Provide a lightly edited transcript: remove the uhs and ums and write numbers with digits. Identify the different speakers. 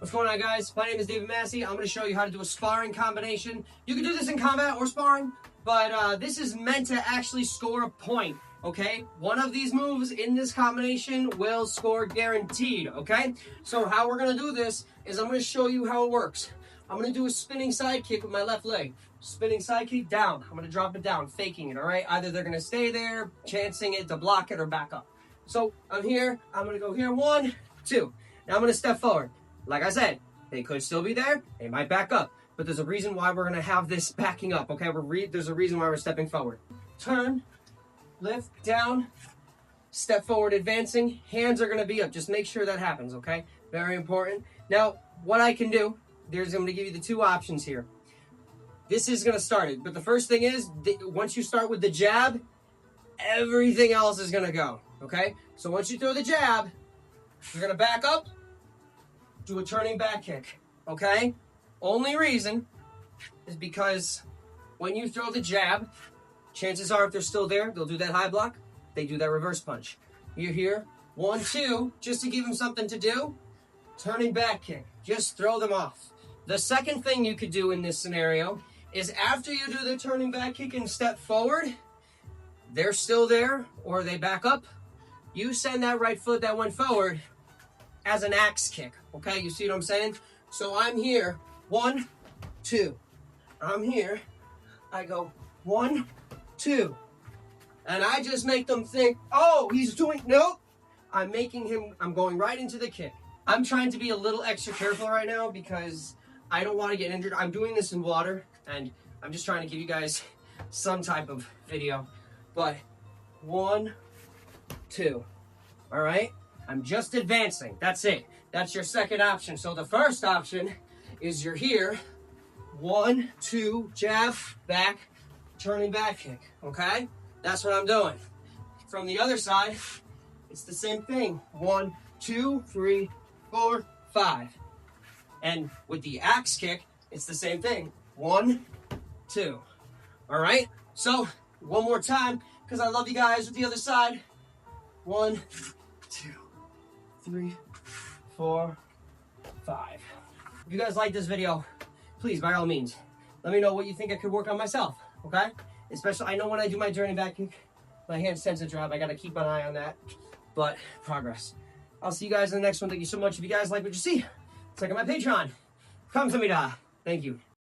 Speaker 1: What's going on, guys? My name is David Massey. I'm going to show you how to do a sparring combination. You can do this in combat or sparring, but this is meant to actually score a point, okay? One of these moves in this combination will score guaranteed, okay? So how we're going to do this is I'm going to show you how it works. I'm going to do a spinning side kick with my left leg. Spinning side kick down. I'm going to drop it down, faking it, all right? Either they're going to stay there, chancing it to block it, or back up. So I'm here. I'm going to go here. 1, 2. Now I'm going to step forward. Like I said, they could still be there. They might back up. But there's a reason why we're going to have this backing up, okay? There's a reason why we're stepping forward. Turn, lift, down, step forward, advancing. Hands are going to be up. Just make sure that happens, okay? Very important. Now, what I can do, I'm going to give you the two options here. This is going to start it. But the first thing is, once you start with the jab, everything else is going to go, okay? So once you throw the jab, you're going to back up, do a turning back kick, okay? Only reason is because when you throw the jab, chances are if they're still there, they'll do that high block, they do that reverse punch. You're here, 1, 2, just to give them something to do, turning back kick, just throw them off. The second thing you could do in this scenario is after you do the turning back kick and step forward, they're still there or they back up, you send that right foot that went forward as an axe kick, okay? You see what I'm saying? So I'm here, 1, 2. I'm here, I go 1, 2. And I just make them think, oh, he's doing, nope. I'm going right into the kick. I'm trying to be a little extra careful right now because I don't want to get injured. I'm doing this in water and I'm just trying to give you guys some type of video. But 1, 2, all right? I'm just advancing. That's it. That's your second option. So the first option is you're here. 1, 2, jab, back, turning back kick. Okay? That's what I'm doing. From the other side, it's the same thing. 1, 2, 3, 4, 5. And with the axe kick, it's the same thing. 1, 2. All right? So one more time, because I love you guys with the other side. 1, 2, 3, 4, 5. If you guys like this video, please, by all means, let me know what you think I could work on myself, okay? Especially, I know when I do my turning back kick, my hand tends to drop. I got to keep an eye on that, but progress. I'll see you guys in the next one. Thank you so much. If you guys like what you see, check out my Patreon. Come to me, da. Thank you.